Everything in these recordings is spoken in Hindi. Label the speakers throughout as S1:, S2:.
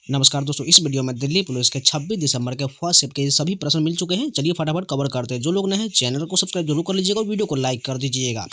S1: नमस्कार दोस्तों, इस वीडियो में दिल्ली पुलिस के 26 दिसंबर के फर्स्ट शिफ्ट के सभी प्रश्न मिल चुके हैं। चलिए फटाफट कवर करते हैं। जो लोग नए हैं चैनल को सब्सक्राइब जरूर कर लीजिएगा और वीडियो को लाइक कर दीजिएगा।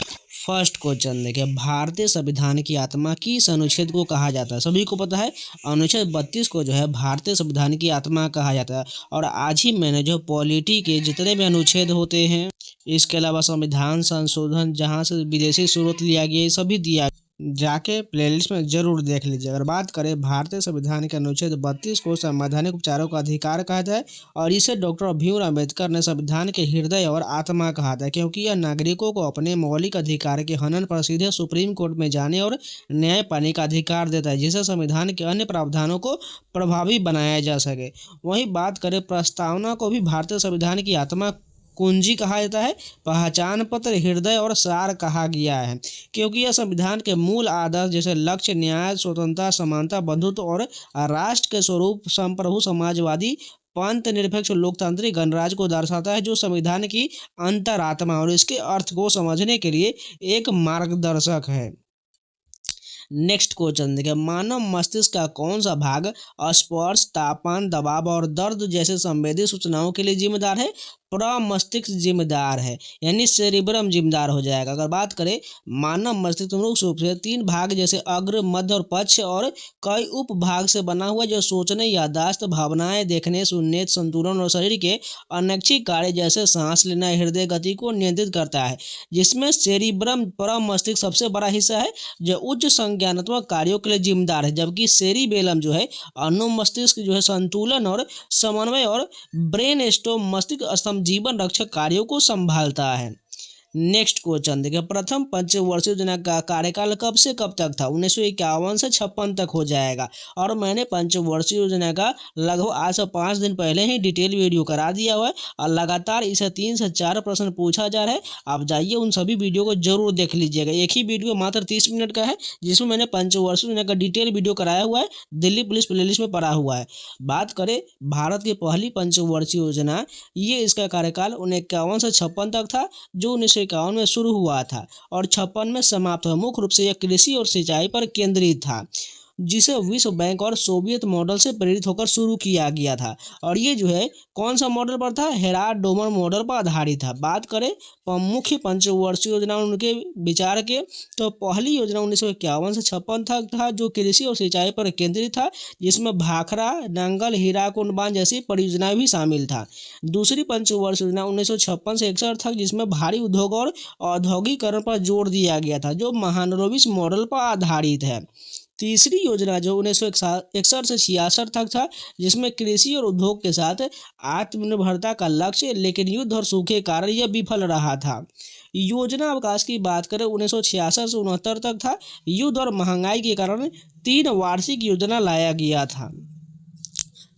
S1: फर्स्ट क्वेश्चन देखिए, भारतीय संविधान की आत्मा किस अनुच्छेद को कहा जाता है? सभी को पता है, अनुच्छेद 32 को जो है भारतीय संविधान की आत्मा कहा जाता है। और आज ही मैंने जो पॉलिटी के जितने भी अनुच्छेद होते हैं, इसके अलावा संविधान संशोधन जहाँ से विदेशी स्रोत लिया गया, ये सभी दिया, जाके प्लेलिस्ट में जरूर देख लीजिए। अगर बात करें भारतीय संविधान के अनुच्छेद 32 को संवैधानिक उपचारों का अधिकार कहा जाए और इसे डॉक्टर भीमराव अम्बेडकर ने संविधान के हृदय और आत्मा कहा था, क्योंकि यह नागरिकों को अपने मौलिक अधिकार के हनन पर सीधे सुप्रीम कोर्ट में जाने और न्याय पाने का अधिकार देता है, जिससे संविधान के अन्य प्रावधानों को प्रभावी बनाया जा सके। वहीं बात करें प्रस्तावना को भी भारतीय संविधान की आत्मा कुंजी कहा जाता है, पहचान पत्र, हृदय और सार कहा गया है, क्योंकि यह संविधान के मूल आदर्श जैसे लक्ष्य, न्याय, स्वतंत्रता, समानता, बंधुत्व और राष्ट्र के स्वरूप संप्रभु, समाजवादी, पंथ निरपेक्ष, लोकतांत्रिक गणराज्य को दर्शाता है, जो संविधान की अंतरात्मा और इसके अर्थ को समझने के लिए एक मार्गदर्शक है। नेक्स्ट क्वेश्चन देखिए, मानव मस्तिष्क का कौन सा भाग स्पर्श, तापमान, दबाव और दर्द जैसे संवेदी सूचनाओं के लिए जिम्मेदार है? प्रमस्तिष्क जिम्मेदार है, यानी सेरिब्रम जिम्मेदार हो जाएगा। अगर बात करें मानव मस्तिष्क मुख्य रूप से 3 भाग जैसे अग्र, मध्य और पक्ष और कई उपभाग से बना हुआ, जो सोचने, याददाश्त, भावनाएं, देखने, सुनने, संतुलन और शरीर के अनैच्छिक कार्य जैसे सांस लेना, हृदय गति को नियंत्रित करता है, जिसमें सेरिब्रम प्रमस्तिष्क सबसे बड़ा हिस्सा है, जो उच्च संज्ञानात्मक कार्यों के लिए जिम्मेदार है, जबकि सेरिबेलम जो है अनुमस्तिष्क जो है संतुलन और समन्वय और ब्रेन स्टॉर्म मस्तिष्क जीवन रक्षक कार्यों को संभालता है। नेक्स्ट क्वेश्चन देखिए, प्रथम पंचवर्षीय योजना का कार्यकाल कब से कब तक था? 1951 से 56 तक हो जाएगा। और मैंने पंचवर्षीय योजना का लगभग आज से 5 दिन पहले ही डिटेल वीडियो करा दिया हुआ है और लगातार इसे 3 से 4 प्रश्न पूछा जा रहा है। आप जाइए उन सभी वीडियो को जरूर देख लीजिएगा। एक ही वीडियो मात्र 30 मिनट का है, जिसमें मैंने पंचवर्षीय योजना का डिटेल वीडियो कराया हुआ है, दिल्ली पुलिस प्लेलिस्ट में पड़ा हुआ है। बात करें भारत की पहली पंचवर्षीय योजना, ये इसका कार्यकाल 1951 से 56 तक था, जो 1951 में शुरू हुआ था और 56 में समाप्त हुआ। मुख्य रूप से यह कृषि और सिंचाई पर केंद्रित था, जिसे विश्व बैंक और सोवियत मॉडल से प्रेरित होकर शुरू किया गया था। और ये जो है कौन सा मॉडल पर था? हेराल्ड डोमर मॉडल पर आधारित था। बात करें मुख्य पंचवर्षीय योजना उनके विचार के, तो पहली योजना 1951 से 56 तक था, जो कृषि और सिंचाई पर केंद्रित था, जिसमें भाखड़ा, नंगल, हीराकुंड बांध जैसी परियोजनाएं भी शामिल था। दूसरी पंचवर्षीय योजना 1956 से 61 तक, जिसमें भारी उद्योग और औद्योगिकरण पर जोर दिया गया था, जो महालनोबिस मॉडल पर आधारित है। तीसरी योजना जो 1961 से 66 तक था, जिसमें कृषि और उद्योग के साथ आत्मनिर्भरता का लक्ष्य, लेकिन युद्ध और सूखे कारण यह विफल रहा था। योजना अवकाश की बात करें 1966 से 69 तक था। युद्ध और महंगाई के कारण 3 वार्षिक योजना लाया गया था।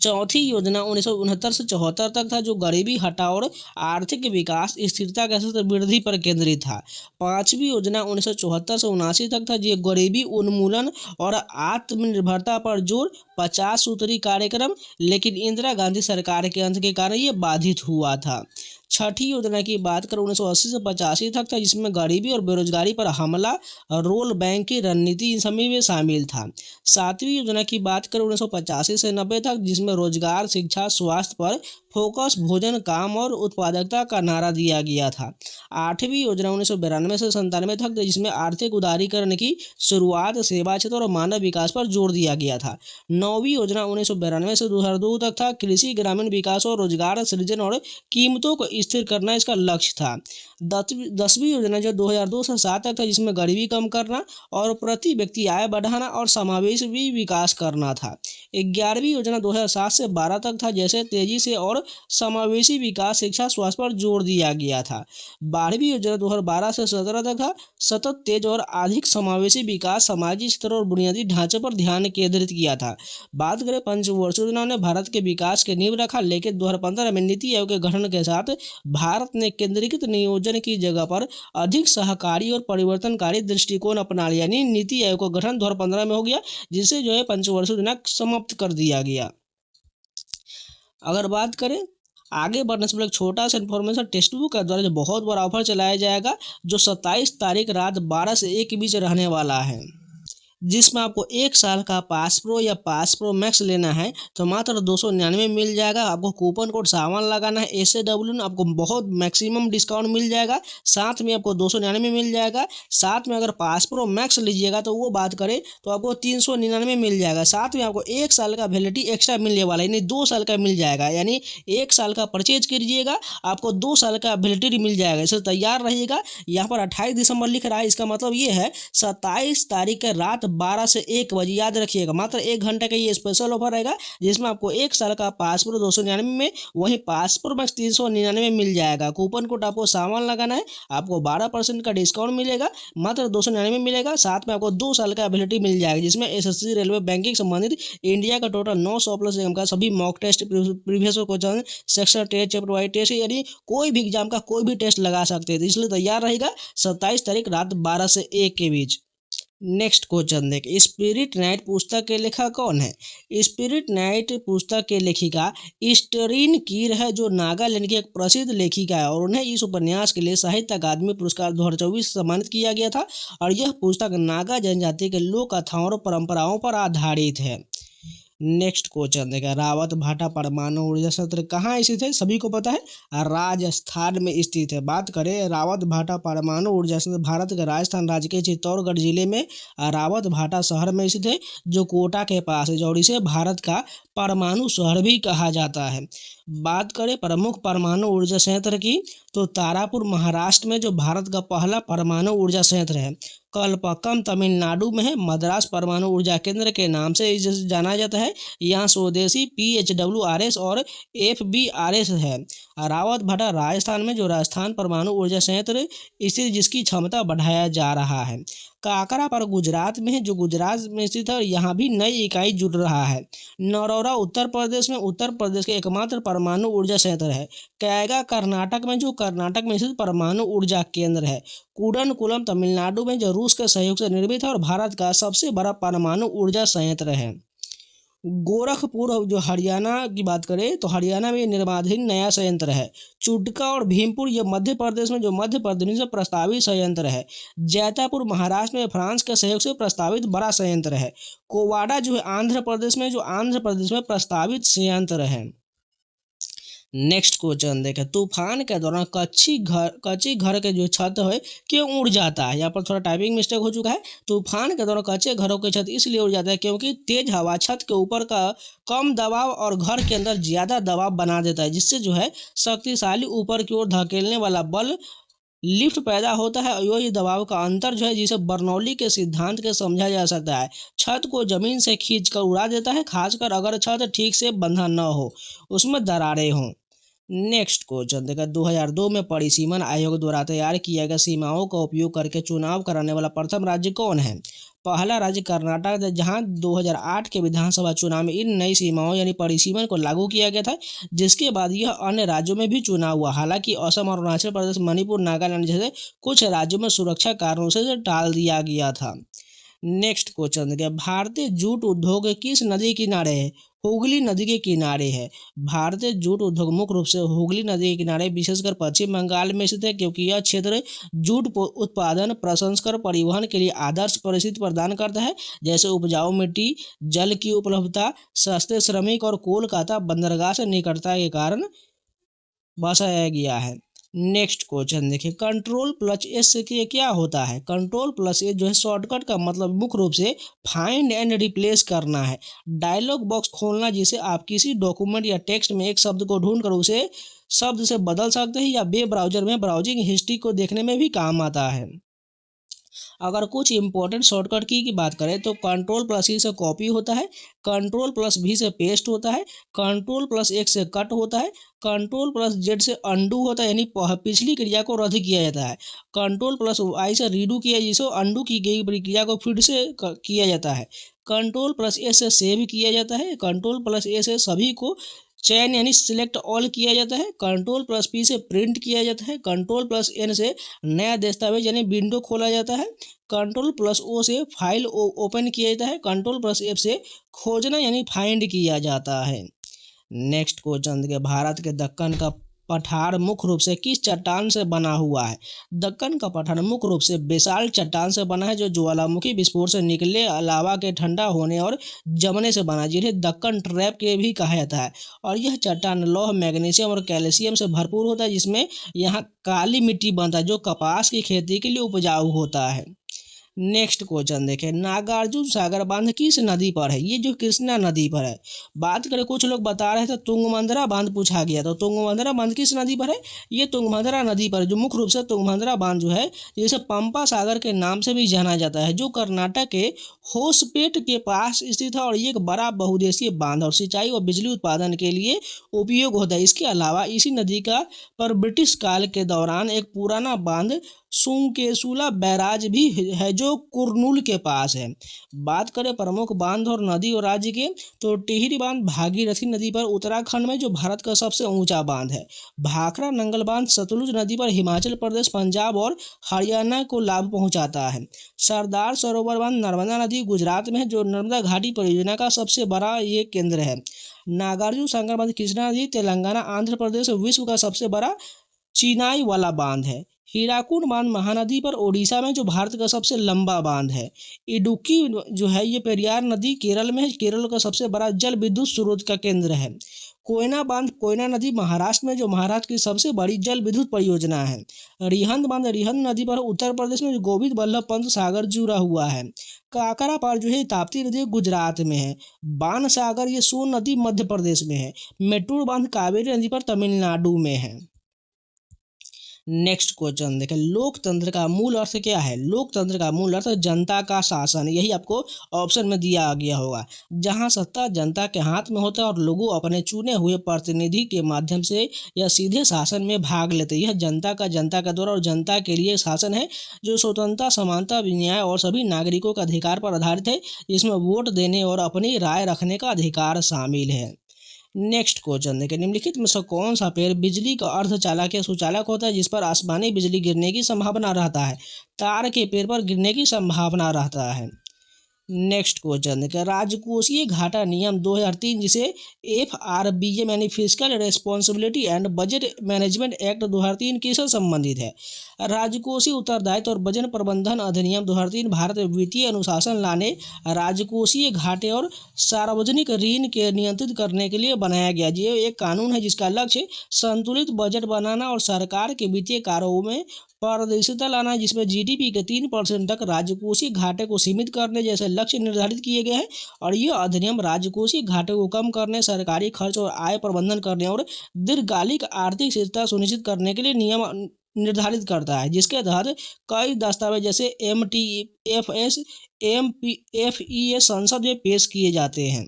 S1: चौथी योजना 1969 से 74 तक था, जो गरीबी हटाओ और आर्थिक विकास, स्थिरता के साथ वृद्धि पर केंद्रित था। पांचवी योजना 1974 से 79 तक था, जो गरीबी उन्मूलन और आत्मनिर्भरता पर जोर, 50 सूत्री कार्यक्रम, लेकिन इंदिरा गांधी सरकार के अंत के कारण ये बाधित हुआ था। छठी योजना की बात करें 1980 से 85 तक था, जिसमें गरीबी और बेरोजगारी पर हमला, रोल बैंक की रणनीति इन सभी में शामिल था। सातवीं योजना की बात करें 1985 से 90 तक, जिसमें रोजगार, शिक्षा, स्वास्थ्य पर फोकस, भोजन, काम और उत्पादकता का नारा दिया गया था। आठवीं योजना 1992 से 97 तक, जिसमें आर्थिक उदारीकरण की शुरुआत, सेवा क्षेत्र और मानव विकास पर जोर दिया गया था। नौवीं योजना 1992 से 2002 तक था, कृषि, ग्रामीण विकास और रोजगार सृजन और कीमतों को स्थिर करना इसका लक्ष्य था। 10वीं योजना जो 2002 से 7 तक था, जिसमें गरीबी कम करना और प्रति व्यक्ति आय बढ़ाना और समावेशी विकास करना था। 11वीं योजना 2007 से 12 तक था, जैसे तेजी से और समावेशी विकास, शिक्षा, स्वास्थ्य पर जोर दिया गया था। 12वीं योजना 2012 से 17 तक था, सतत तेज और अधिक समावेशी विकास, सामाजिक स्तर और बुनियादी ढांचे पर ध्यान केंद्रित किया था। बात करें पंचवर्षीय योजना ने भारत के विकास के नींव रखा, लेकिन 2015 में नीति आयोग के गठन के साथ भारत ने केंद्रीकृत नियोजन की जगह पर अधिक सहकारी और परिवर्तनकारी दृष्टिकोण अपना लिया, यानी नीति आयोग का गठन 2015 में हो गया, जिसे जो है पंचवर्षीय योजना समाप्त कर दिया गया। अगर बात करें आगे बढ़ने से पहले एक छोटा सा इन्फॉर्मेशन, टेक्स्ट बुक के द्वारा जो बहुत बड़ा ऑफर चलाया जाएगा, जो 27 तारीख रात 12 से 1 के बीच रहने वाला है। जिसमें आपको 1 साल का पास प्रो या पास प्रो मैक्स लेना है तो मात्र 299 मिल जाएगा। आपको कूपन कोड सावन लगाना है SAW, आपको बहुत मैक्सिमम डिस्काउंट मिल जाएगा। साथ में आपको 299 मिल जाएगा। साथ में अगर पास प्रो मैक्स लीजिएगा तो वो बात करें तो आपको 399 मिल जाएगा। साथ में आपको 1 साल का वैलिडिटी एक्स्ट्रा मिलने वाला है, यानी 2 साल का मिल जाएगा। यानी 1 साल का परचेज कीजिएगा आपको 2 साल का वैलिडिटी मिल जाएगा। इससे तैयार रहिएगा। यहाँ पर 28 दिसंबर लिख रहा है, इसका मतलब ये है 27 तारीख के रात 12 से 1 बजे। याद रखिएगा, मात्र 1 घंटे का ये स्पेशल ऑफर रहेगा जिसमें आपको 1 साल का पास प्रो 299 में, वहीं पास प्रो मैक्स 399 में मिल जाएगा। कूपन कोड आपको सामान लगाना है, आपको 12% का डिस्काउंट मिलेगा, मात्र 299 मिलेगा। साथ में आपको 2 साल का एबिलिटी मिल जाएगा जिसमें SSC, रेलवे, बैंकिंग संबंधित इंडिया का टोटल 900+ एग्जाम का सभी mock test, previous question, section test, chapter wise test, यानी कोई भी एग्जाम का कोई भी टेस्ट लगा सकते हैं। तो इसलिए तैयार रहेगा 27 तारीख रात 12 से 1 के बीच। नेक्स्ट क्वेश्चन देख, स्पिरिट नाइट पुस्तक के लेखक कौन है? स्पिरिट नाइट पुस्तक के लेखिका स्टेरीन कीर है, जो नागालैंड की एक प्रसिद्ध लेखिका है और उन्हें इस उपन्यास के लिए साहित्य अकादमी पुरस्कार 2024 से सम्मानित किया गया था। और यह पुस्तक नागा जनजाति के लोक कथाओं और परंपराओं पर आधारित है। नेक्स्ट क्वेश्चन देखा, रावत भाटा परमाणु ऊर्जा संयंत्र कहाँ स्थित है? सभी को पता है, राजस्थान में स्थित है। बात करें रावत भाटा परमाणु ऊर्जा संयंत्र भारत के राजस्थान राज्य के चित्तौड़गढ़ जिले में रावत भाटा शहर में स्थित है, जो कोटा के पास है, और इसे भारत का परमाणु शहर भी कहा जाता है। बात करें प्रमुख परमाणु ऊर्जा संयंत्र की तो तारापुर महाराष्ट्र में, जो भारत का पहला परमाणु ऊर्जा संयंत्र है। कलपक्कम तमिलनाडु में है, मद्रास परमाणु ऊर्जा केंद्र के नाम से इसे जाना जाता है। यहाँ स्वदेशी PHWRS और FBRS है। रावत भाटा राजस्थान में, जो राजस्थान परमाणु ऊर्जा संयंत्र स्थित, जिसकी क्षमता बढ़ाया जा रहा है। काकरापार गुजरात में है, जो गुजरात में स्थित है, और यहाँ भी नई इकाई जुड़ रहा है। नरौरा उत्तर प्रदेश में, उत्तर प्रदेश के एकमात्र परमाणु ऊर्जा संयंत्र है। कैगा कर्नाटक में, जो कर्नाटक में स्थित परमाणु ऊर्जा केंद्र है। कूडनकुलम तमिलनाडु में, जो रूस के सहयोग से निर्मित है और भारत का सबसे बड़ा परमाणु ऊर्जा संयंत्र है। गोरखपुर, जो हरियाणा की बात करें तो हरियाणा में निर्माणाधीन नया संयंत्र है। चुडका और भीमपुर, ये मध्य प्रदेश में, जो मध्य प्रदेश में प्रस्तावित संयंत्र है। जैतापुर महाराष्ट्र में फ्रांस के सहयोग से प्रस्तावित बड़ा संयंत्र है। कोवाडा जो है आंध्र प्रदेश में, जो आंध्र प्रदेश में प्रस्तावित संयंत्र है। नेक्स्ट क्वेश्चन देखें, तूफान के दौरान कच्ची घर के जो छत है क्यों उड़ जाता है? यहाँ पर थोड़ा टाइपिंग मिस्टेक हो चुका है। तूफान के दौरान कच्चे घरों की छत इसलिए उड़ जाता है क्योंकि तेज हवा छत के ऊपर का कम दबाव और घर के अंदर ज़्यादा दबाव बना देता है, जिससे जो है शक्तिशाली ऊपर की ओर धकेलने वाला बल लिफ्ट पैदा होता है। और ये दबाव का अंतर जो है, जिसे बर्नौली के सिद्धांत के समझा जा सकता है, छत को जमीन से खींचकर उड़ा देता है, खासकर अगर छत ठीक से बंधा न हो, उसमें दरारें हों। नेक्स्ट क्वेश्चन देखा, 2002 में परिसीमन आयोग द्वारा तैयार किया गया सीमाओं का उपयोग करके चुनाव कराने वाला प्रथम राज्य कौन है? पहला राज्य कर्नाटक है, जहां 2008 के विधानसभा चुनाव में इन नई सीमाओं यानी परिसीमन को लागू किया गया था, जिसके बाद यह अन्य राज्यों में भी चुनाव हुआ। हालांकि असम और अरुणाचल प्रदेश, मणिपुर, नागालैंड जैसे कुछ राज्यों में सुरक्षा कारणों से टाल दिया गया था। नेक्स्ट क्वेश्चन देखिए, भारतीय जूट उद्योग किस नदी के किनारे है? हुगली नदी के किनारे है। भारतीय जूट उद्योग मुख्य रूप से हुगली नदी के किनारे, विशेषकर पश्चिम बंगाल में स्थित है, क्योंकि यह क्षेत्र जूट उत्पादन, प्रसंस्करण, परिवहन के लिए आदर्श परिस्थिति प्रदान करता है, जैसे उपजाऊ मिट्टी, जल की उपलब्धता, सस्ते श्रमिक और कोलकाता बंदरगाह से निकटता के कारण बसाया गया है। नेक्स्ट क्वेश्चन देखिए, Ctrl+S से क्या होता है? Ctrl+S जो है शॉर्टकट का मतलब मुख्य रूप से फाइंड एंड रिप्लेस करना है। डायलॉग बॉक्स खोलना, जिसे आप किसी डॉक्यूमेंट या टेक्स्ट में एक शब्द को ढूंढकर उसे शब्द से बदल सकते हैं, या वेब ब्राउजर में ब्राउजिंग हिस्ट्री को देखने में भी काम आता है। अगर कुछ इंपॉर्टेंट शॉर्टकट की बात करें तो Ctrl+C से कॉपी होता है, Ctrl+V से पेस्ट होता है, Ctrl+X से कट होता है, Ctrl+Z से अंडू होता है, यानी पिछली क्रिया को रद्द किया जाता है, Ctrl+Y से रीडू किया, जिसे अंडू की गई प्रक्रिया को फिर से किया जाता है, Ctrl+S से सेव किया जाता है, Ctrl+A से सभी को चयन यानी सिलेक्ट ऑल किया जाता है, Ctrl+P से प्रिंट किया जाता है, Ctrl+N से नया दस्तावेज यानी विंडो खोला जाता है, Ctrl+O से फाइल ओपन किया जाता है, Ctrl+F से खोजना यानी फाइंड किया जाता है। नेक्स्ट क्वेश्चन देखिए, भारत के दक्कन का पठार मुख्य रूप से किस चट्टान से बना हुआ है? दक्कन का पठार मुख्य रूप से बेसाल्ट चट्टान से बना है, जो ज्वालामुखी विस्फोट से निकले लावा के ठंडा होने और जमने से बना है, जिन्हें दक्कन ट्रैप के भी कहा जाता है। और यह चट्टान लौह, मैग्नीशियम और कैल्शियम से भरपूर होता है, जिसमें यहाँ काली मिट्टी बनता है, जो कपास की खेती के लिए उपजाऊ होता है। नेक्स्ट क्वेश्चन देखें, नागार्जुन सागर बांध किस नदी पर है? ये जो कृष्णा नदी पर है। बात करें, कुछ लोग बता रहे थे तुंगभद्रा बांध पूछा गया, तो तुंगभद्रा बांध किस नदी पर है? ये तुंगभद्रा नदी पर, जो मुख्य रूप से तुंगभद्रा बांध जो है, जिसे पंपा सागर के नाम से भी जाना जाता है, जो कर्नाटक के होसपेट के पास स्थित है। और ये एक बड़ा बहुउद्देशीय बांध और सिंचाई और बिजली उत्पादन के लिए उपयोग होता है। इसके अलावा इसी नदी का पर ब्रिटिश काल के दौरान एक पुराना बांध सुंकेसुला बैराज भी है, जो कुरनूल के पास है। बात करें प्रमुख बांध और नदी और राज्य के, तो टिहरी बांध भागीरथी नदी पर उत्तराखंड में, जो भारत का सबसे ऊंचा बांध है। भाखड़ा नंगल बांध सतलुज नदी पर हिमाचल प्रदेश, पंजाब और हरियाणा को लाभ पहुंचाता है। सरदार सरोवर बांध नर्मदा नदी गुजरात में है, जो नर्मदा घाटी परियोजना का सबसे बड़ा ये केंद्र है। नागार्जुन सागर बांध कृष्णा नदी तेलंगाना, आंध्र प्रदेश विश्व का सबसे बड़ा चिनाई वाला बांध है। हीराकुड बांध महानदी पर ओडिशा में, जो भारत का सबसे लंबा बांध है। इडुक्की जो है ये पेरियार नदी केरल में है, केरल का सबसे बड़ा जल विद्युत स्रोत का केंद्र है। कोयना बांध कोयना नदी महाराष्ट्र में, जो महाराष्ट्र की सबसे बड़ी जल विद्युत परियोजना है। रिहंद बांध रिहंद नदी पर उत्तर प्रदेश में, जो गोविंद बल्लभ पंत सागर जुड़ा हुआ है। काकरा पार जो है ताप्ती नदी गुजरात में है। बाण सागर ये सोन नदी मध्य प्रदेश में है। मेट्टूर बांध कावेरी नदी पर तमिलनाडु में है। नेक्स्ट क्वेश्चन देखें, लोकतंत्र का मूल अर्थ क्या है? लोकतंत्र का मूल अर्थ जनता का शासन, यही आपको ऑप्शन में दिया गया होगा, जहां सत्ता जनता के हाथ में होता है और लोगों अपने चुने हुए प्रतिनिधि के माध्यम से या सीधे शासन में भाग लेते हैं। यह जनता का द्वारा और जनता के लिए शासन है, जो स्वतंत्रता, समानता, न्याय और सभी नागरिकों के अधिकार पर आधारित है, जिसमें वोट देने और अपनी राय रखने का अधिकार शामिल है। नेक्स्ट क्वेश्चन देखें, निम्नलिखित में से कौन सा पेड़ बिजली का अर्धचालक या सुचालक होता है, जिस पर आसमानी बिजली गिरने की संभावना रहता है? तार के पेड़ पर गिरने की संभावना रहता है। नेक्स्ट क्वेश्चन देखिए, राजकोषीय घाटा नियम 2003, जिसे FRBM यानी fiscal responsibility and budget management act 2003 किससे संबंधित है? राजकोषीय उत्तरदायित्व और बजट प्रबंधन अधिनियम 2003 भारत में वित्तीय अनुशासन लाने, राजकोषीय घाटे और सार्वजनिक ऋण के नियंत्रित करने के लिए बनाया गया। ये एक कानून है जिसका लक्ष्य संतुलित बजट बनाना और सरकार के वित्तीय कार्यों में पारदर्शिता लाना, जिसमें GDP के 3% तक राजकोषीय घाटे को सीमित करने जैसे लक्ष्य निर्धारित किए गए हैं। और यह अधिनियम राजकोषीय घाटे को कम करने, सरकारी खर्च और आय प्रबंधन करने और दीर्घकालिक आर्थिक स्थिरता सुनिश्चित करने के लिए नियम निर्धारित करता है, जिसके तहत कई दस्तावेज जैसे MTFS, MPFE संसद में पेश किए जाते हैं।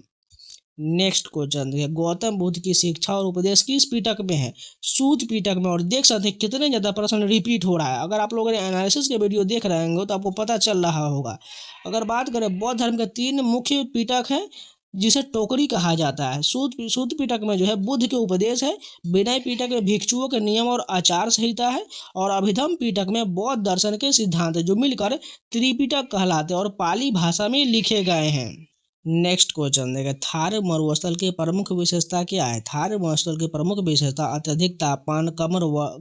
S1: नेक्स्ट क्वेश्चन देखिए, गौतम बुद्ध की शिक्षा और उपदेश किस पिटक में है? सूत पिटक में। और देख सकते हैं कितने ज़्यादा प्रश्न रिपीट हो रहा है। अगर आप लोगों ने एनालिसिस के वीडियो देख रहे होंगे तो आपको पता चल रहा होगा। अगर बात करें, बौद्ध धर्म के 3 मुख्य पिटक हैं, जिसे टोकरी कहा जाता है। सूत पिटक में जो है बुद्ध के उपदेश है। विनय पिटक में भिक्षुओं के नियम और आचार संहिता है। और अभिधम पिटक में बौद्ध दर्शन के सिद्धांत, जो मिलकर त्रिपिटक कहलाते हैं और पाली भाषा में लिखे गए हैं। नेक्स्ट क्वेश्चन देखें, थार मरुस्थल की प्रमुख विशेषता क्या है? थार मरुस्थल की प्रमुख विशेषता अत्यधिक तापमान, कम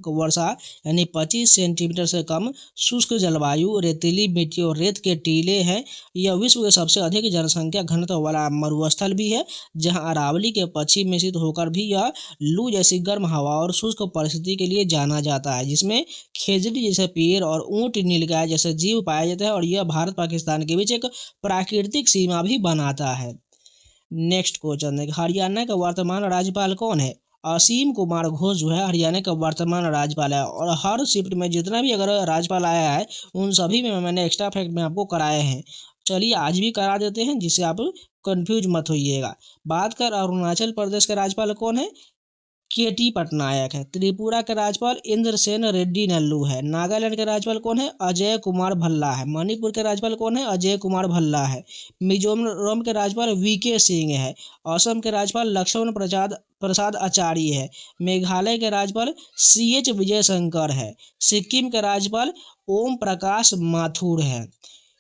S1: वर्षा यानी 25 सेंटीमीटर से कम, शुष्क जलवायु, रेतीली मिट्टी और रेत के टीले हैं। यह विश्व के सबसे अधिक जनसंख्या घनत्व वाला मरुस्थल भी है, जहां अरावली के पश्चिम में स्थित होकर भी यह लू जैसी गर्म हवा और शुष्क परिस्थिति के लिए जाना जाता है, जिसमें खेजड़ी जैसे पेड़ और ऊँट नीलगाय जैसे जीव पाया जाता है। और यह भारत पाकिस्तान के बीच एक प्राकृतिक सीमा भी बनाता है। नेक्स्ट क्वेश्चन है, हरियाणा का वर्तमान राज्यपाल कौन है? असीम कुमार घोष जो है हरियाणा का वर्तमान राज्यपाल है। और हर शिफ्ट में जितना भी अगर राज्यपाल आया है, उन सभी में मैंने एक्स्ट्रा फैक्ट में आपको कराए हैं। चलिए आज भी करा देते हैं, जिससे आप कंफ्यूज मत होइएगा। बात कर अरुणाचल प्रदेश का राज्यपाल कौन है? KT पटनायक है। त्रिपुरा के राज्यपाल इंद्रसेन रेड्डी नल्लू है। नागालैंड के राज्यपाल कौन है? अजय कुमार भल्ला है। मणिपुर के राज्यपाल कौन है? अजय कुमार भल्ला है। मिजोरम के राज्यपाल VK सिंह है। असम के राज्यपाल लक्ष्मण प्रसाद आचार्य है। मेघालय के राज्यपाल CH विजयशंकर है। सिक्किम के राज्यपाल ओम प्रकाश माथुर है।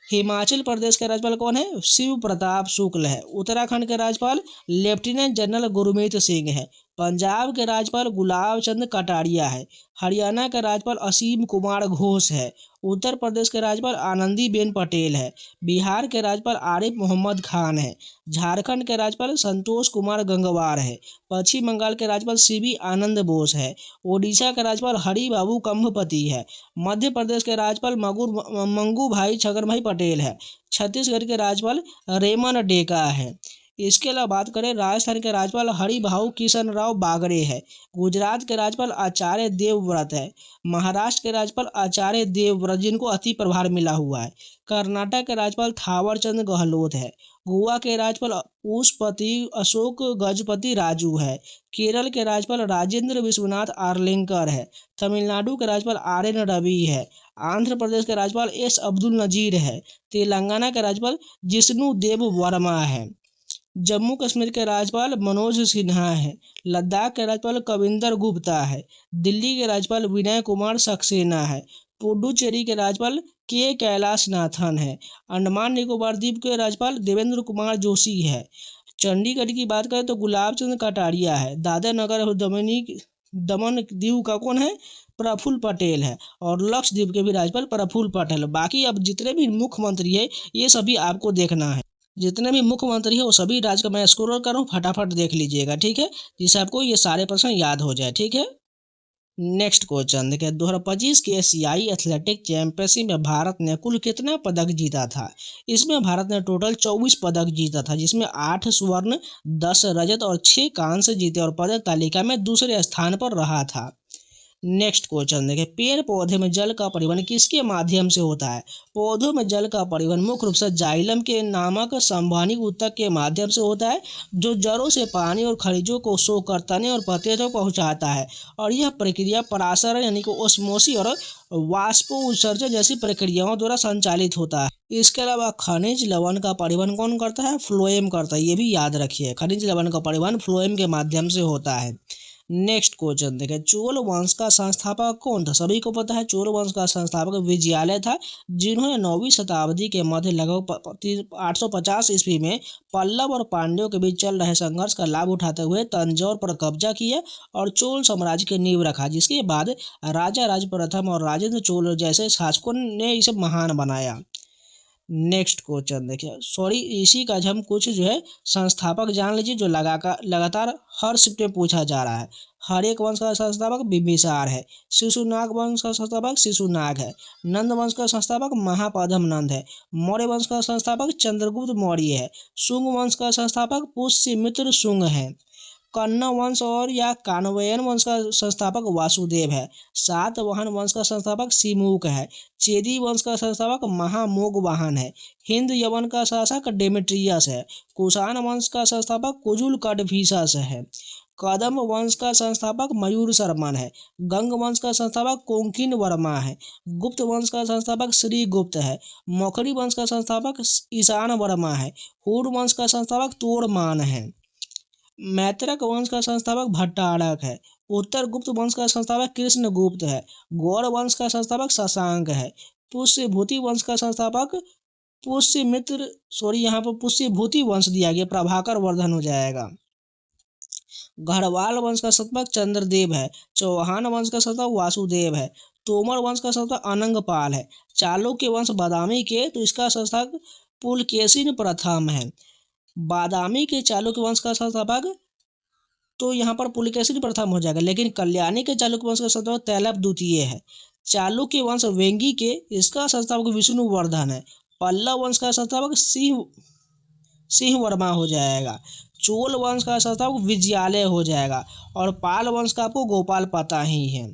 S1: हिमाचल प्रदेश के राज्यपाल कौन है? शिव प्रताप शुक्ल है। उत्तराखंड के राज्यपाल लेफ्टिनेंट जनरल गुरमीत सिंह है। पंजाब के राज्यपाल गुलाब चंद कटारिया है। हरियाणा के राज्यपाल असीम कुमार घोष है। उत्तर प्रदेश के राज्यपाल आनंदीबेन पटेल है। बिहार के राज्यपाल आरिफ मोहम्मद खान है। झारखंड के राज्यपाल संतोष कुमार गंगवार है। पश्चिम बंगाल के राज्यपाल सीवी आनंद बोस है। ओडिशा के राज्यपाल हरिबाबू कंभपति है। मध्य प्रदेश के राज्यपाल मंगू भाई छगन भाई पटेल है। छत्तीसगढ़ के राज्यपाल रेमन डेका है। इसके अलावा बात करें राजस्थान के राज्यपाल हरिभाऊ किशन राव बागड़े है। गुजरात के राज्यपाल आचार्य देवव्रत है। महाराष्ट्र के राज्यपाल आचार्य देवव्रत जिनको अति प्रभार मिला हुआ है। कर्नाटक के राज्यपाल थावर चंद गहलोत है। गोवा के राज्यपाल पुष्पति अशोक गजपति राजू है। केरल के राज्यपाल राजेंद्र विश्वनाथ आर्लेंकर है। तमिलनाडु के राज्यपाल आर एन रवि है। आंध्र प्रदेश के राज्यपाल एस अब्दुल नजीर है। तेलंगाना के राज्यपाल जिष्णु देव वर्मा है। जम्मू कश्मीर के राज्यपाल मनोज सिन्हा है। लद्दाख के राज्यपाल कविंदर गुप्ता है। दिल्ली के राज्यपाल विनय कुमार सक्सेना है। पुडुचेरी के राज्यपाल के कैलाशनाथन है। अंडमान निकोबार द्वीप के राज्यपाल देवेंद्र कुमार जोशी है। चंडीगढ़ की बात करें तो गुलाब चंद कटारिया है। दादर नगर दमन दीव का कौन है? प्रफुल्ल पटेल है। और लक्षद्वीप के भी राज्यपाल प्रफुल्ल पटेल। बाकी अब जितने भी मुख्यमंत्री है ये सभी आपको देखना है। जितने भी मुख्यमंत्री है वो सभी राज्य का मैं स्क्रॉल कर रहा हूँ, फटाफट देख लीजिएगा, ठीक है, जिससे आपको ये सारे प्रश्न याद हो जाए, ठीक है। नेक्स्ट क्वेश्चन देखिए, 2025 के एशियाई एथलेटिक चैंपियनशिप में भारत ने कुल कितना पदक जीता था? इसमें भारत ने टोटल 24 पदक जीता था, जिसमें 8 स्वर्ण, 10 रजत और 6 कांस्य जीते और पदक तालिका में दूसरे स्थान पर रहा था। नेक्स्ट क्वेश्चन देखिए, पेड़ पौधे में जल का परिवहन किसके माध्यम से होता है? पौधों में जल का परिवहन मुख्य रूप से जाइलम के नामक संवहनी ऊतक के माध्यम से होता है, जो जड़ों से पानी और खनिजों को सोखकर तने और पत्ते तक पहुंचाता है। और यह प्रक्रिया परासरण यानी कि ओस्मोसिस और वाष्पो उत्सर्जन जैसी प्रक्रियाओं द्वारा संचालित होता है। इसके अलावा खनिज लवण का परिवहन कौन करता है? फ्लोएम करता है, ये भी याद रखिए, खनिज लवण का परिवहन फ्लोएम के माध्यम से होता है। नेक्स्ट क्वेश्चन देखें, चोल वंश का संस्थापक कौन था? सभी को पता है चोल वंश का संस्थापक विजयालय था, जिन्होंने 9वीं शताब्दी के मध्य लगभग 850 ईस्वी में पल्लव और पांड्यों के बीच चल रहे संघर्ष का लाभ उठाते हुए तंजौर पर कब्जा किया और चोल साम्राज्य की नींव रखा, जिसके बाद राजा राज प्रथम और राजेंद्र चोल जैसे शासकों ने इसे महान बनाया। नेक्स्ट क्वेश्चन देखिए, सॉरी इसी का हम कुछ जो है संस्थापक जान लीजिए जो लगातार हर शिफ्ट में पूछा जा रहा है। हर्यक वंश का संस्थापक बिंबिसार है। शिशुनाग वंश का संस्थापक शिशुनाग है। नंद वंश का संस्थापक महापद्म नंद है। मौर्य वंश का संस्थापक चंद्रगुप्त मौर्य है। शुंग वंश का संस्थापक पुष्यमित्र शुंग है। कन्न वंश और या कानवयन वंश का संस्थापक वासुदेव है। सातवाहन वंश का संस्थापक सिमुक है। चेदी वंश का संस्थापक महामोगवाहन है। हिंद यवन का शासक डेमेट्रियस है। कुषाण वंश का संस्थापक कुजुल कडफिसस है। कदम वंश का संस्थापक मयूर शर्मन है। गंग वंश का संस्थापक कोंकिन वर्मा है। गुप्त वंश का संस्थापक श्री गुप्त है। मौखरी वंश का संस्थापक ईशान वर्मा है। हूर वंश का संस्थापक तोड़मान है। मैत्रक वंश का संस्थापक भट्टारक है। उत्तर गुप्त वंश का संस्थापक कृष्ण गुप्त है। गौड़ वंश का संस्थापक शशांक है। पुष्यभूति वंश का संस्थापक यहाँ पर पुष्यभूति वंश दिया गया, प्रभाकर वर्धन हो जाएगा। गढ़वाल वंश का संस्थापक चंद्रदेव है। चौहान वंश का संस्थापक वासुदेव है। तोमर वंश का संस्थापक अनंगपाल है। चालुक्य वंश बादामी के तो इसका संस्थापक पुलकेशिन प्रथम है। बादामी के चालुक्य वंश का संस्थापक तो यहाँ पर पुलकेशिन प्रथम हो जाएगा, लेकिन कल्याणी के चालुक्य वंश का संस्थापक तैलप द्वितीय है। चालुक्य वंश वेंगी के इसका संस्थापक विष्णुवर्धन है। पल्लव वंश का संस्थापक सिंह वर्मा हो जाएगा। चोल वंश का संस्थापक विजयालय हो जाएगा और पाल वंश का आपको गोपाल पता ही है।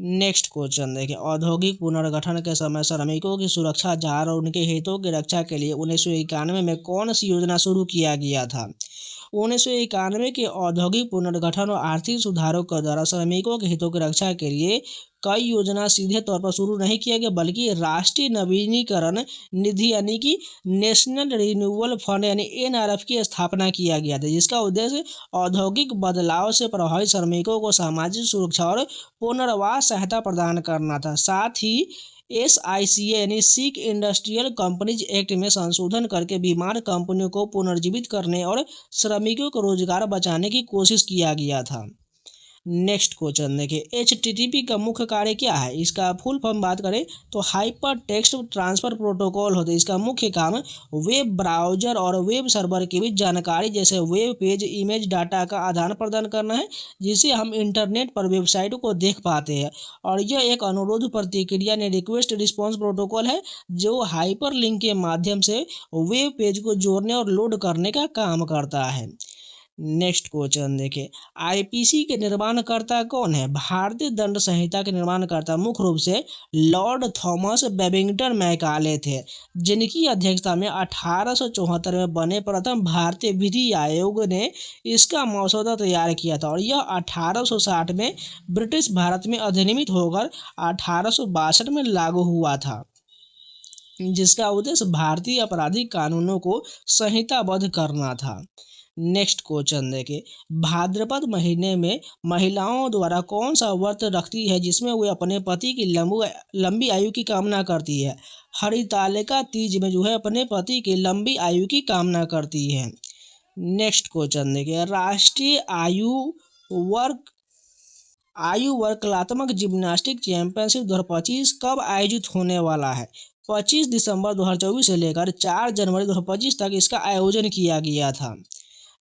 S1: नेक्स्ट क्वेश्चन देखिए, औद्योगिक पुनर्गठन के समय श्रमिकों की सुरक्षा जार और उनके हितों की रक्षा के लिए 1991 में कौन सी योजना शुरू किया गया था? 1991 के औद्योगिक पुनर्गठन और आर्थिक सुधारों के द्वारा श्रमिकों के हितों की रक्षा के लिए कई योजना सीधे तौर पर शुरू नहीं किया गया, बल्कि राष्ट्रीय नवीनीकरण निधि यानी कि नेशनल रिन्यूअल फंड यानी NRF की स्थापना किया गया था, जिसका उद्देश्य औद्योगिक बदलाव से प्रभावित श्रमिकों को सामाजिक सुरक्षा और पुनर्वास सहायता प्रदान करना था। साथ ही SICA यानी सिक इंडस्ट्रियल कंपनीज एक्ट में संशोधन करके बीमार कंपनियों को पुनर्जीवित करने और श्रमिकों को रोजगार बचाने की कोशिश किया गया था। नेक्स्ट क्वेश्चन देखिए, HTTP का मुख्य कार्य क्या है? इसका फुल फॉर्म बात करें तो हाइपर टेक्स्ट ट्रांसफर प्रोटोकॉल होता है। इसका मुख्य काम वेब ब्राउजर और वेब सर्वर के बीच जानकारी जैसे वेब पेज, इमेज, डाटा का आदान प्रदान करना है, जिसे हम इंटरनेट पर वेबसाइट को देख पाते हैं। और यह एक अनुरोध प्रतिक्रिया ने रिक्वेस्ट रिस्पॉन्स प्रोटोकॉल है जो हाइपर लिंक के माध्यम से वेब पेज को जोड़ने और लोड करने का काम करता है। नेक्स्ट क्वेश्चन देखिए, IPC के निर्माणकर्ता कौन है? भारतीय दंड संहिता के निर्माणकर्ता मुख्य रूप से लॉर्ड थॉमस बेबिंगटन मैकाले थे, जिनकी अध्यक्षता में 1874 में बने प्रथम भारतीय विधि आयोग ने इसका मसौदा तैयार किया था। और यह 1860 में ब्रिटिश भारत में अधिनियमित होकर 1862 में लागू हुआ था, जिसका उद्देश्य भारतीय आपराधिक कानूनों को संहिताबद्ध करना था। नेक्स्ट क्वेश्चन देखिए, भाद्रपद महीने में महिलाओं द्वारा कौन सा व्रत रखती है जिसमें वे अपने पति की लंबी आयु की कामना करती है? हरितालिका तीज में जो है अपने पति की लंबी आयु की कामना करती है। नेक्स्ट क्वेश्चन देखिए, राष्ट्रीय आयु वर्ग कलात्मक जिम्नास्टिक चैंपियनशिप 2025 कब आयोजित होने वाला है? 25 दिसंबर 2024 से लेकर 4 जनवरी 2025 तक इसका आयोजन किया गया था।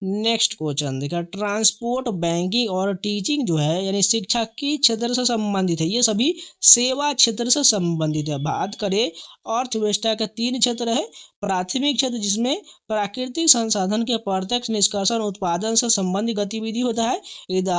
S1: नेक्स्ट क्वेश्चन देखा, ट्रांसपोर्ट, बैंकिंग और टीचिंग जो है यानी शिक्षा की क्षेत्र से संबंधित है। ये सभी सेवा क्षेत्र से संबंधित है। बात करें अर्थव्यवस्था के 3 क्षेत्र है। प्राथमिक क्षेत्र जिसमें प्राकृतिक संसाधन के प्रत्यक्ष निष्कर्षण उत्पादन से संबंधित गतिविधि होता है।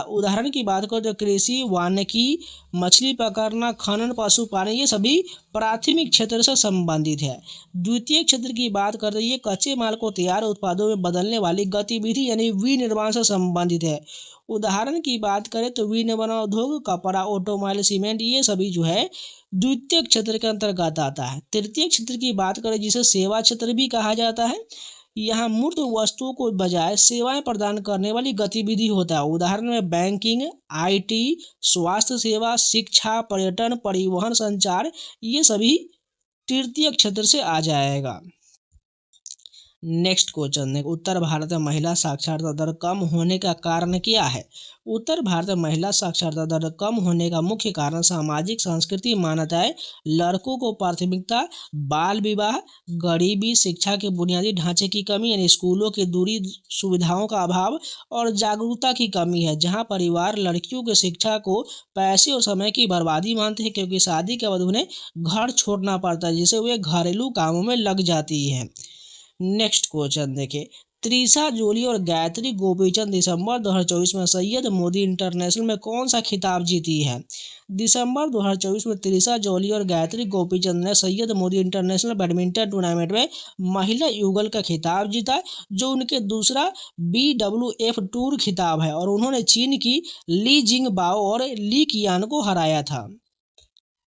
S1: उदाहरण की बात करें तो कृषि, वानिकी, मछली पकड़ना, खनन, पशुपालन, ये सभी प्राथमिक क्षेत्र से संबंधित है। द्वितीय क्षेत्र की बात करें तो ये कच्चे माल को तैयार उत्पादों में बदलने वाली गतिविधि यानी विनिर्माण से संबंधित है। उदाहरण की बात करें तो विनिर्माण उद्योग, कपड़ा, ऑटोमोबाइल, सीमेंट, ये सभी जो है द्वितीय क्षेत्र के अंतर्गत आता है। तृतीय क्षेत्र की बात करें जिसे सेवा क्षेत्र भी कहा जाता है। यहाँ मूर्त वस्तुओं को बजाय सेवाएं प्रदान करने वाली गतिविधि होता है। उदाहरण में बैंकिंग, IT, स्वास्थ्य सेवा, शिक्षा, पर्यटन, परिवहन, संचार, ये सभी तृतीय क्षेत्र से आ जाएगा। नेक्स्ट क्वेश्चन है, उत्तर भारत में महिला साक्षरता दर कम होने का कारण क्या है? उत्तर भारत में महिला साक्षरता दर कम होने का मुख्य कारण सामाजिक सांस्कृतिक मान्यताएं, लड़कों को प्राथमिकता, बाल विवाह, गरीबी, शिक्षा के बुनियादी ढांचे की कमी यानी स्कूलों की दूरी, सुविधाओं का अभाव और जागरूकता की कमी है। जहां परिवार लड़कियों की शिक्षा को पैसे और समय की बर्बादी मानते हैं, क्योंकि शादी के बाद उन्हें घर छोड़ना पड़ता है, जिससे वे घरेलू कामों में लग जाती हैं। नेक्स्ट क्वेश्चन देखिए, त्रिशा जोली और गायत्री गोपीचंद दिसंबर 2024 में सैयद मोदी इंटरनेशनल में कौन सा खिताब जीती है? दिसंबर 2024 में त्रिशा जोली और गायत्री गोपीचंद ने Syed Modi international badminton tournament में महिला युगल का खिताब जीता, जो उनके दूसरा BWF टूर खिताब है। और उन्होंने चीन की ली जिंगबाओ और ली कियान को हराया था।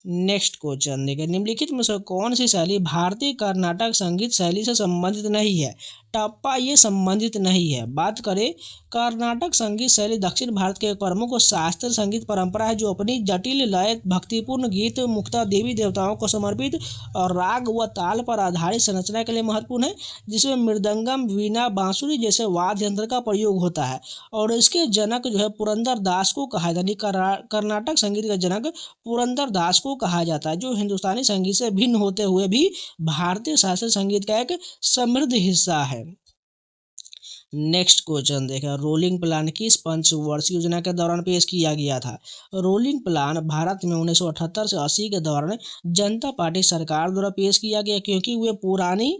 S1: नेक्स्ट क्वेश्चन देखिए, निम्नलिखित में से कौन सी शैली भारतीय कर्नाटक संगीत शैली से संबंधित नहीं है? टप्पा ये संबंधित नहीं है। बात करें कर्नाटक संगीत शैली दक्षिण भारत के एक प्रमुख शास्त्रीय संगीत परंपरा है, जो अपनी जटिल लय, भक्तिपूर्ण गीत, मुख्यतः देवी देवताओं को समर्पित और राग व ताल पर आधारित संरचना के लिए महत्वपूर्ण है, जिसमें मृदंगम, वीणा, बांसुरी जैसे वाद्य यंत्र का प्रयोग होता है। और इसके जनक जो है पुरंदर दास को कहा जाता है। कर्नाटक संगीत का जनक पुरंदर दास को कहा जाता है, जो हिंदुस्तानी संगीत से भिन्न होते हुए भी भारतीय शास्त्रीय संगीत का एक समृद्ध हिस्सा है। नेक्स्ट क्वेश्चन देखा, रोलिंग प्लान किस पंचवर्षीय योजना के दौरान पेश किया गया था? रोलिंग प्लान भारत में 1978 से 80 के दौरान जनता पार्टी सरकार द्वारा पेश किया गया, क्योंकि वे पुरानी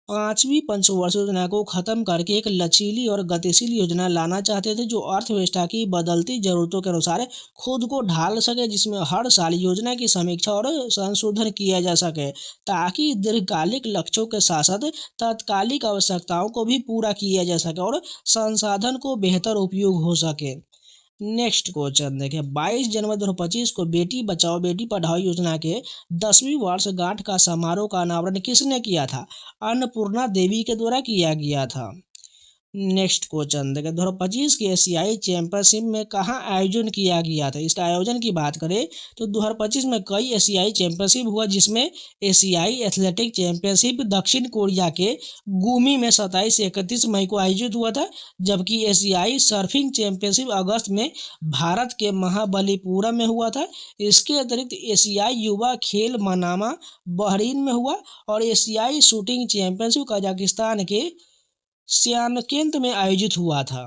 S1: 5वीं पंचवर्षीय योजना को खत्म करके एक लचीली और गतिशील योजना लाना चाहते थे, जो अर्थव्यवस्था की बदलती जरूरतों के अनुसार खुद को ढाल सके, जिसमें हर साल योजना की समीक्षा और संशोधन किया जा सके, ताकि दीर्घकालिक लक्ष्यों के साथ साथ तात्कालिक आवश्यकताओं को भी पूरा किया जा सके और संसाधन को बेहतर उपयोग हो सके। नेक्स्ट क्वेश्चन देखिए, 22 जनवरी 2025 को बेटी बचाओ बेटी पढ़ाओ योजना के 10वीं वर्षगांठ का समारोह का अनावरण किसने किया था? अन्नपूर्णा देवी के द्वारा किया गया था। नेक्स्ट क्वेश्चन देखिए 2025 की एशियाई चैंपियनशिप में कहाँ आयोजन किया गया था। इसका आयोजन की बात करें तो 2025 में कई एशियाई चैंपियनशिप हुआ, जिसमें एशियाई एथलेटिक चैंपियनशिप दक्षिण कोरिया के गुमी में 27 से 31 मई को आयोजित हुआ था, जबकि एशियाई सर्फिंग चैंपियनशिप अगस्त में भारत के महाबलीपुरम में हुआ था। इसके अतिरिक्त एशियाई युवा खेल मनामा बहरीन में हुआ और एशियाई शूटिंग चैंपियनशिप कजाकिस्तान के श्यानकेंत में आयोजित हुआ था।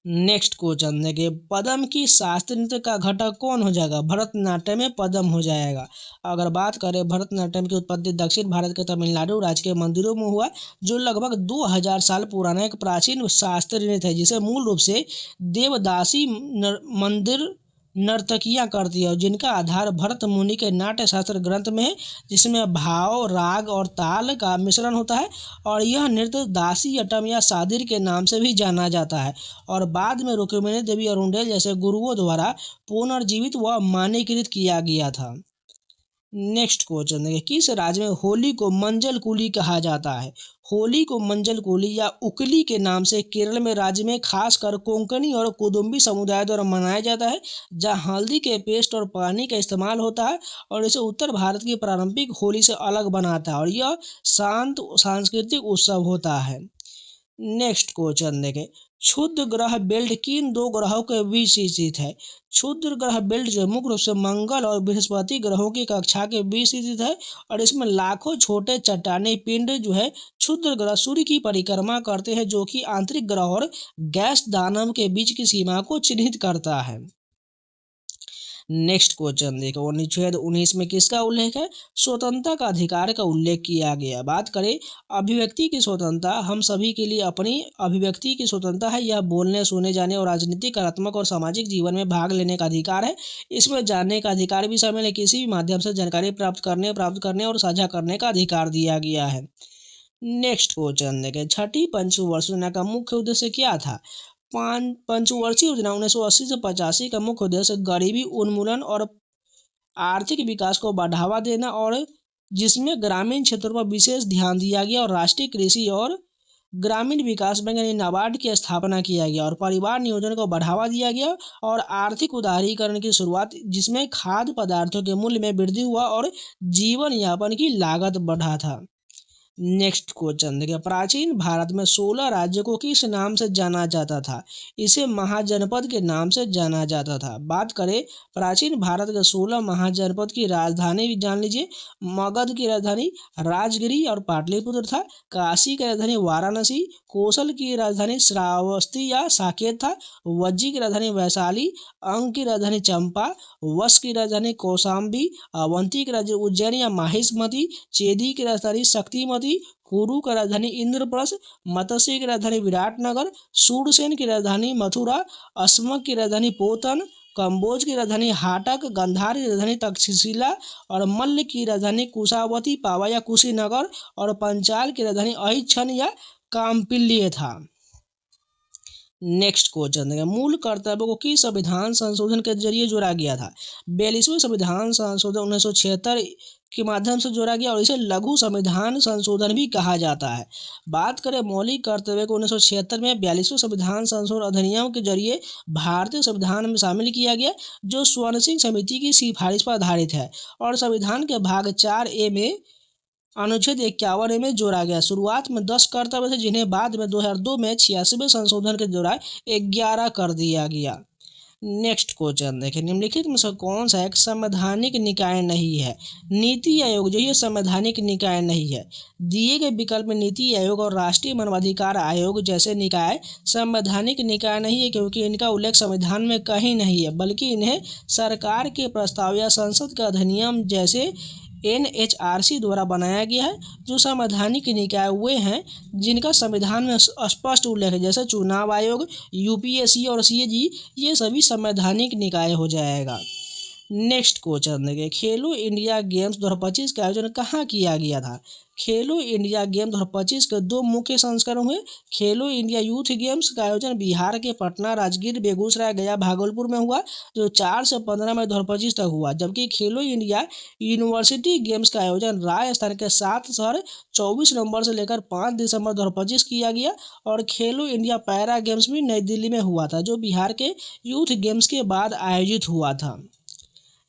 S1: नेक्स्ट क्वेश्चन देखिए पद्म की शास्त्रीय नृत्य का घटक कौन हो जाएगा। भरतनाट्यम में पद्म हो जाएगा। अगर बात करें भरतनाट्यम की उत्पत्ति दक्षिण भारत के तमिलनाडु राज्य के मंदिरों में हुआ, जो लगभग 2000 साल पुराना एक प्राचीन शास्त्रीय नृत्य है, जिसे मूल रूप से देवदासी मंदिर नर्तकियां करती है और जिनका आधार भरत मुनि के नाट्य शास्त्र ग्रंथ में है, जिसमें भाव राग और ताल का मिश्रण होता है और यह नृत्य दासी अटम या सादिर के नाम से भी जाना जाता है और बाद में रुक्मिणी देवी अरुंडेल जैसे गुरुओं द्वारा पुनर्जीवित व मान्यकृत किया गया था। नेक्स्ट क्वेश्चन देखिए किस राज्य में होली को मंजल कुली कहा जाता है। होली को मंजल कुली या उकली के नाम से केरल में राज्य में खासकर कोंकणी और कुदुम्बी समुदाय द्वारा मनाया जाता है, जहां हल्दी के पेस्ट और पानी का इस्तेमाल होता है और इसे उत्तर भारत की पारंपरिक होली से अलग बनाता है और यह शांत सांस्कृतिक उत्सव होता है। नेक्स्ट क्वेश्चन देखें क्षुद्र ग्रह बेल्ट किन दो ग्रहों के बीच स्थित है। क्षुद्र ग्रह बेल्ट जो मुख्य रूप से मंगल और बृहस्पति ग्रहों की कक्षा के बीच स्थित है और इसमें लाखों छोटे चट्टानी पिंड जो है क्षुद्र ग्रह सूर्य की परिक्रमा करते हैं, जो कि आंतरिक ग्रह और गैस दानव के बीच की सीमा को चिन्हित करता है। नेक्स्ट क्वेश्चन देखो अनुच्छेद 19 में किसका उल्लेख है। स्वतंत्रता का अधिकार का उल्लेख किया गया। बात करें अभिव्यक्ति की स्वतंत्रता, हम सभी के लिए अपनी अभिव्यक्ति की स्वतंत्रता है। यह बोलने सुने जाने और राजनीतिक कलात्मक और सामाजिक जीवन में भाग लेने का अधिकार है। इसमें जानने का अधिकार भी शामिल है। किसी भी माध्यम से जानकारी प्राप्त करने और साझा करने का अधिकार दिया गया है। नेक्स्ट क्वेश्चन देखें छठी पंचवर्षीय योजना का मुख्य उद्देश्य क्या था। पंचवर्षीय योजना 1980 से 85 का मुख्य उद्देश्य गरीबी उन्मूलन और आर्थिक विकास को बढ़ावा देना और जिसमें ग्रामीण क्षेत्रों पर विशेष ध्यान दिया गया और राष्ट्रीय कृषि और ग्रामीण विकास बैंक यानी नाबार्ड की स्थापना किया गया और परिवार नियोजन को बढ़ावा दिया गया और आर्थिक उदारीकरण की शुरुआत, जिसमें खाद्य पदार्थों के मूल्य में वृद्धि हुआ और जीवन यापन की लागत बढ़ा था। नेक्स्ट क्वेश्चन देखिए प्राचीन भारत में 16 राज्यों को किस नाम से जाना जाता था। इसे महाजनपद के नाम से जाना जाता था। बात करें प्राचीन भारत के 16 महाजनपद की राजधानी जान लीजिए। मगध की राजधानी राजगिरी और पाटलिपुत्र था। काशी की राजधानी वाराणसी, कौशल की राजधानी श्रावस्ती या साकेत था। वज्जी की राजधानी वैशाली, अंग की राजधानी चंपा, वश की राजधानी कौशाम्बी, अवंती की राजधानी उज्जैन या माहिष्मती, चेदी की राजधानी शक्तिमती, कुरु की राजधानी इंद्रप्रस्थ, मत्स्य की राजधानी विराटनगर, शूरसेन की राजधानी मथुरा, अस्मक की राजधानी पोतन, कंबोज की राजधानी हाटक, गंधार की राजधानी तक्षशिला और मल्ल की राजधानी कुशावती पावा या कुशीनगर और पंचाल की राजधानी अहिच्छन या काम्पिल्य था। नेक्स्ट क्वेश्चन देखिए मूल कर्तव्यों को किस संविधान संशोधन के जरिए जोड़ा गया था। 42वें संविधान संशोधन 1976 के माध्यम से जोड़ा गया और इसे लघु संविधान संशोधन भी कहा जाता है। बात करें मौलिक कर्तव्य को 1976 में 42वें संविधान संशोधन अधिनियम के जरिए भारतीय संविधान में शामिल किया गया, जो स्वर्ण सिंह समिति की सिफारिश पर आधारित है और संविधान के भाग 4A में अनुच्छेद 51 में जोड़ा गया। शुरुआत में 10 कर्तव्य थे, जिन्हें बाद में 2002 में 86वें संशोधन के दौरान 11 कर दिया गया। नेक्स्ट क्वेश्चन देखें निम्नलिखित में से कौन सा एक संवैधानिक निकाय नहीं है। नीति आयोग जो ये संवैधानिक निकाय नहीं है। दिए गए विकल्प में नीति आयोग और राष्ट्रीय मानवाधिकार आयोग जैसे निकाय संवैधानिक निकाय नहीं है, क्योंकि इनका उल्लेख संविधान में कहीं नहीं है, बल्कि इन्हें सरकार के प्रस्ताव या संसद का अधिनियम जैसे NHRC द्वारा बनाया गया है। जो संवैधानिक निकाय वे हैं जिनका संविधान में स्पष्ट उल्लेख है, जैसे चुनाव आयोग, UPSC और CAG, ये सभी संवैधानिक निकाय हो जाएगा। नेक्स्ट क्वेश्चन देखिए खेलो इंडिया गेम्स 2025 का आयोजन कहाँ किया गया था। खेलो इंडिया गेम 2025 के दो मुख्य संस्करण हुए। खेलो इंडिया यूथ गेम्स का आयोजन बिहार के पटना, राजगीर, बेगूसराय, गया, भागलपुर में हुआ, जो 4 से 15 मई 2025 तक हुआ। जबकि खेलो इंडिया यूनिवर्सिटी गेम्स का आयोजन राजस्थान के 7 शहर 24 नवंबर से लेकर 5 दिसंबर 2025 किया गया। और खेलो इंडिया पैरा गेम्स भी नई दिल्ली में हुआ था, जो बिहार के यूथ गेम्स के बाद आयोजित हुआ था।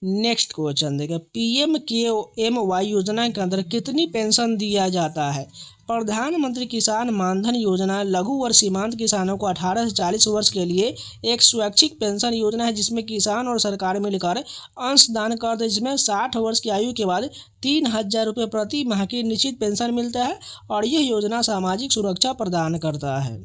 S1: नेक्स्ट क्वेश्चन देखें, PMKMY योजना के अंदर कितनी पेंशन दिया जाता है? प्रधानमंत्री किसान मानधन योजना लघु और सीमांत किसानों को 18 से 40 वर्ष के लिए एक स्वैच्छिक पेंशन योजना है, जिसमें किसान और सरकार मिलकर अंशदान करते हैं, जिसमें 60 वर्ष की आयु के बाद 3,000 रुपये प्रति माह की निश्चित पेंशन मिलता है। और यह योजना सामाजिक सुरक्षा प्रदान करता है।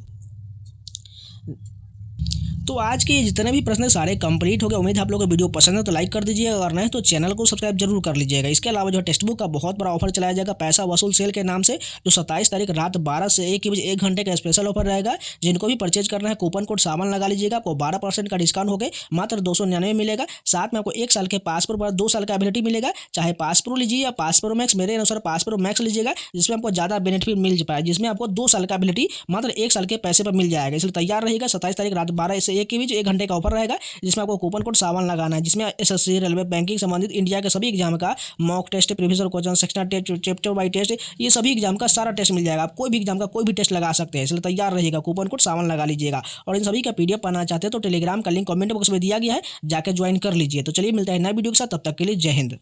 S1: तो आज के जितने भी प्रश्न सारे कंप्लीट हो गए। उम्मीद है आप लोगों को वीडियो पसंद है तो लाइक कर दीजिएगा, अगर नहीं तो चैनल को सब्सक्राइब जरूर कर लीजिएगा। इसके अलावा जो टेक्स्ट बुक का बहुत बड़ा ऑफर चलाया जाएगा पैसा वसूल सेल के नाम से, जो 27 तारीख रात 12 से 1 बजे 1 घंटे का स्पेशल ऑफर रहेगा। जिनको भी परचेज करना है कूपन कोड सामान लगा लीजिएगा, आपको 12% का डिस्काउंट हो गए मात्र 299 मिलेगा। साथ में आपको 1 साल के पास प्रो पर 2 साल का एबिलिटी मिलेगा। चाहे पास प्रो लीजिए या पास प्रो मैक्स, मेरे अनुसार पास प्रो मैक्स लीजिएगा, जिसमें आपको ज़्यादा बेनिफिट मिल पाए, जिसमें आपको 2 साल का एबिलिटी मात्र 1 साल के पैसे पर मिल जाएगा। इसलिए तैयार रहिएगा। 27 तारीख रात 12 से 1 के बीच 1 घंटे का ऑफर रहेगा, जिसमें आपको कूपन कोड सावन लगाना है, जिसमें एसएससी, रेलवे, बैंकिंग संबंधित इंडिया के सभी एग्जाम का mock test, previous question, sectional test, chapter wise test, ये सभी एग्जाम का सारा टेस्ट मिल जाएगा। आप कोई भी एग्जाम का कोई भी टेस्ट लगा सकते हैं, इसलिए तैयार रहिएगा। कूपन कोड सावन लगा लीजिएगा। और इन सभी का PDF पाना चाहते हैं तो टेलीग्राम का लिंक कमेंट बॉक्स में दिया गया है, जाकर ज्वाइन कर लीजिए। तो चलिए मिलता है नए वीडियो के साथ, तब तक के लिए जय हिंद।